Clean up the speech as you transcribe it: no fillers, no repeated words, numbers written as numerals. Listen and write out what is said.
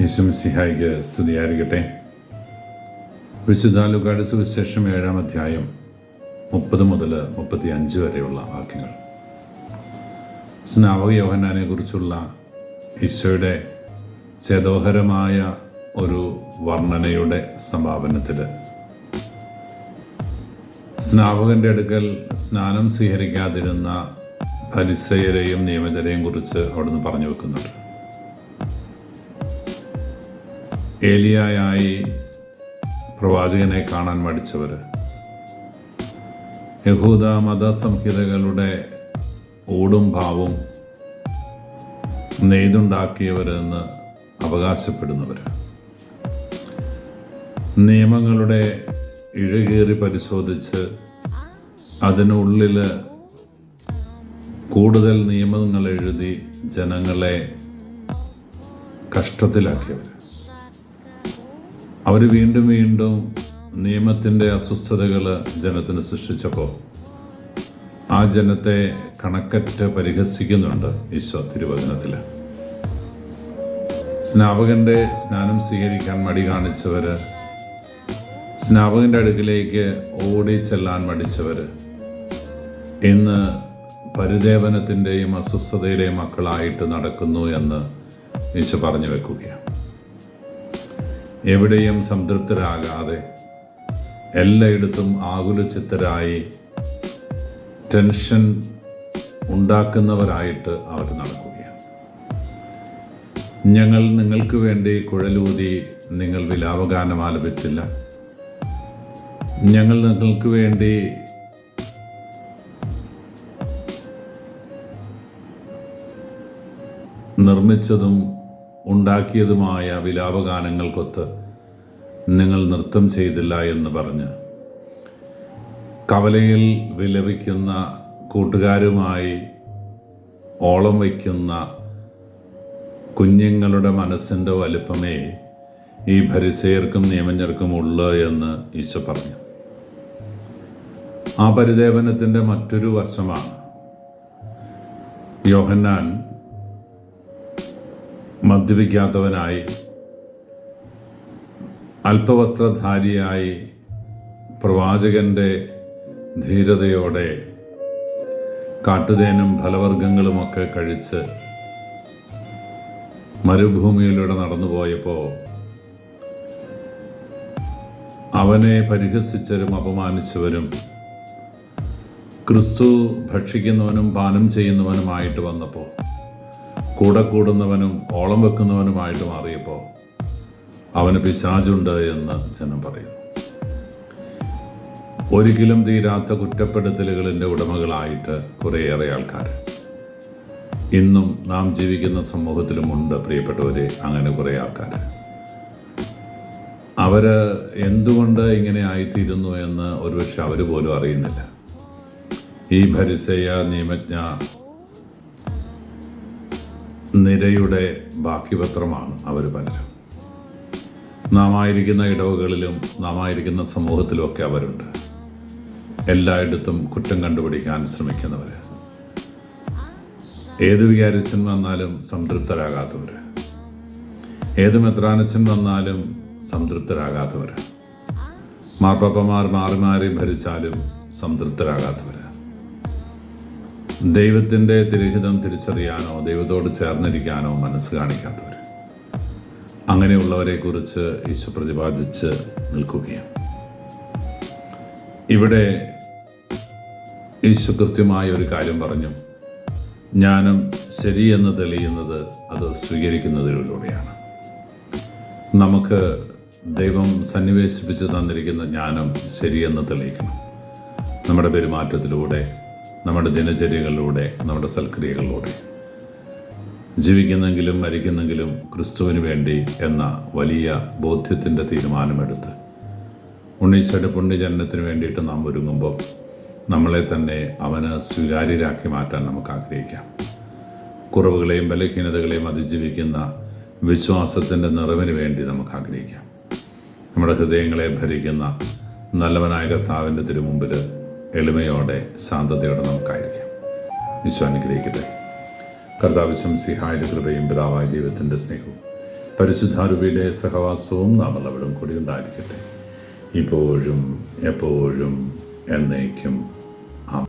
യേശുമിശിഹായിക്ക് സ്തുതിയായിരിക്കട്ടെ. വിശുദ്ധ ലൂക്കായുടെ സുവിശേഷം 7-ാം അധ്യായം 30 മുതൽ 35 വരെയുള്ള വാക്യങ്ങൾ. സ്നാപക യോഹന്നാനെ കുറിച്ചുള്ള ഈശോയുടെ ചേതോഹരമായ ഒരു വർണ്ണനയുടെ സമാപനത്തിൽ സ്നാപകൻ്റെ അടുക്കൽ സ്നാനം സ്വീകരിക്കാതിരുന്ന ഫരിസയരെയും നിയമിതരെയും കുറിച്ച് അവിടുന്ന് പറഞ്ഞു വെക്കുന്നുണ്ട്. ഏലിയായി പ്രവാചകനെ കാണാൻ മടിച്ചവർ, യഹൂദ മതസംഹിതകളുടെ ഊടും ഭാവും നെയ്തുണ്ടാക്കിയവരെന്ന് അവകാശപ്പെടുന്നവർ, നിയമങ്ങളുടെ ഇഴകീറി പരിശോധിച്ച് അതിനുള്ളിൽ കൂടുതൽ നിയമങ്ങൾ എഴുതി ജനങ്ങളെ കഷ്ടത്തിലാക്കിയവർ, അവർ വീണ്ടും വീണ്ടും നിയമത്തിൻ്റെ അസ്വസ്ഥതകൾ ജനത്തിന് സൃഷ്ടിച്ചപ്പോൾ ആ ജനത്തെ കണക്കറ്റ് പരിഹസിക്കുന്നുണ്ട് ഈശോ തിരുവചനത്തിൽ. സ്നാപകൻ്റെ സ്നാനം സ്വീകരിക്കാൻ മടി കാണിച്ചവർ, സ്നാപകൻ്റെ അടുക്കിലേക്ക് ഓടി ചെല്ലാൻ മടിച്ചവർ ഇന്ന് പരിദേവനത്തിൻ്റെയും അസ്വസ്ഥതയുടെയും മക്കളായിട്ട് നടക്കുന്നു എന്ന് ഈശോ പറഞ്ഞു വെക്കുകയാണ്. എവിടെയും സംതൃപ്തരാകാതെ എല്ലായിടത്തും ആകുലചിത്തരായി ടെൻഷൻ ഉണ്ടാക്കുന്നവരായിട്ട് അവർ നടക്കുകയാണ്. ഞങ്ങൾ നിങ്ങൾക്ക് വേണ്ടി കുഴലൂതി നിങ്ങൾ വിലാപഗാനം ആലപിച്ചില്ല, ഞങ്ങൾ നിങ്ങൾക്ക് വേണ്ടി നിർമ്മിച്ചതും ഉണ്ടാക്കിയതുമായ വിലാപഗാനങ്ങൾക്കൊത്ത് നിങ്ങൾ നൃത്തം ചെയ്തില്ല എന്ന് പറഞ്ഞ് കവലയിൽ വിലപിക്കുന്ന കൂട്ടുകാരുമായി ഓളം വയ്ക്കുന്ന കുഞ്ഞുങ്ങളുടെ മനസ്സിൻ്റെ വലിപ്പമേ ഈ ഫരിസേയർക്കും നിയമജ്ഞർക്കും ഉള്ളു എന്ന് ഈശോ പറഞ്ഞു. ആ പരിദേവനത്തിൻ്റെ മറ്റൊരു വശമാണ് യോഹന്നാൻ മദ്യപിക്കാത്തവനായി അല്പവസ്ത്രധാരിയായി പ്രവാചകൻ്റെ ധീരതയോടെ കാട്ടുതേനും ഫലവർഗ്ഗങ്ങളുമൊക്കെ കഴിച്ച് മരുഭൂമിയിലൂടെ നടന്നുപോയപ്പോൾ അവനെ പരിഹസിച്ചവരും അപമാനിച്ചവരും ക്രിസ്തു ഭക്ഷിക്കുന്നവനും പാനം ചെയ്യുന്നവനുമായിട്ട് വന്നപ്പോൾ കൂടെ കൂടുന്നവനും ഓളം വെക്കുന്നവനുമായിട്ട് മാറിയപ്പോൾ അവന് പിശാചുണ്ട് എന്ന് ജനം പറയുന്നു. ഒരിക്കലും തീരാത്ത കുറ്റപ്പെടുത്തലുകളിൻ്റെ ഉടമകളായിട്ട് കുറേയേറെ ആൾക്കാർ ഇന്നും നാം ജീവിക്കുന്ന സമൂഹത്തിലുമുണ്ട്. പ്രിയപ്പെട്ടവരെ, അങ്ങനെ കുറേ ആൾക്കാർ. അവർ എന്തുകൊണ്ട് ഇങ്ങനെ ആയിത്തീരുന്നു എന്ന് ഒരുപക്ഷെ അവർ പോലും അറിയുന്നില്ല. ഈ ഫരിസേയ നിയമജ്ഞ നിരയുടെ ബാക്കി പത്രമാണ് അവർ പലരും. നാം ആയിരിക്കുന്ന ഇടവകളിലും നാം ആയിരിക്കുന്ന സമൂഹത്തിലുമൊക്കെ അവരുണ്ട്. എല്ലായിടത്തും കുറ്റം കണ്ടുപിടിക്കാൻ ശ്രമിക്കുന്നവർ, ഏത് വികാരിച്ചൻ വന്നാലും സംതൃപ്തരാകാത്തവർ, ഏത് മെത്രാനച്ചൻ വന്നാലും സംതൃപ്തരാകാത്തവർ, മാർപ്പാപ്പമാർ മാറി മാറി ഭരിച്ചാലും സംതൃപ്തരാകാത്തവർ, ദൈവത്തിൻ്റെ തിരുഹിതം തിരിച്ചറിയാനോ ദൈവത്തോട് ചേർന്നിരിക്കാനോ മനസ്സ് കാണിക്കാത്തവർ, അങ്ങനെയുള്ളവരെക്കുറിച്ച് ഈശോ പ്രതിപാദിച്ച് നിൽക്കുകയാണ്. ഇവിടെ ഈശോ കൃത്യമായ ഒരു കാര്യം പറഞ്ഞു. ജ്ഞാനം ശരിയെന്ന് തെളിയുന്നത് അത് സ്വീകരിക്കുന്നതിലൂടെയാണ്. നമുക്ക് ദൈവം സന്നിവേശിപ്പിച്ച് തന്നിരിക്കുന്ന ജ്ഞാനം ശരിയെന്ന് തെളിയിക്കണം. നമ്മുടെ പെരുമാറ്റത്തിലൂടെ, നമ്മുടെ ദിനചര്യകളിലൂടെ, നമ്മുടെ സൽക്രിയകളിലൂടെ. ജീവിക്കുന്നെങ്കിലും മരിക്കുന്നെങ്കിലും ക്രിസ്തുവിന് വേണ്ടി എന്ന വലിയ ബോധ്യത്തിൻ്റെ തീരുമാനമെടുത്ത് ഉണ്ണീശോയുടെ പുണ്യജനനത്തിന് വേണ്ടിയിട്ട് നാം ഒരുങ്ങുമ്പോൾ നമ്മളെ തന്നെ അവന് സ്വീകാര്യരാക്കി മാറ്റാൻ നമുക്ക് ആഗ്രഹിക്കാം. കുറവുകളെയും ബലഹീനതകളെയും അതിജീവിക്കുന്ന വിശ്വാസത്തിൻ്റെ നിറവിന് വേണ്ടി നമുക്ക് ആഗ്രഹിക്കാം. നമ്മുടെ ഹൃദയങ്ങളെ ഭരിക്കുന്ന നല്ലവനായ കർത്താവിൻ്റെ തിരുമുമ്പിൽ എളിമയോടെ ശാന്തതയോടെ നമുക്കായിരിക്കാം. ഈശോ അനുഗ്രഹിക്കട്ടെ. കർത്താവ് ശംസിഹായുടെ കൃപയും പിതാവായ ദൈവത്തിൻ്റെ സ്നേഹവും പരിശുദ്ധാരൂപിയുടെ സഹവാസവും നാം എല്ലാവരും കൂടി ഉണ്ടായിരിക്കട്ടെ, ഇപ്പോഴും എപ്പോഴും എന്നേക്കും.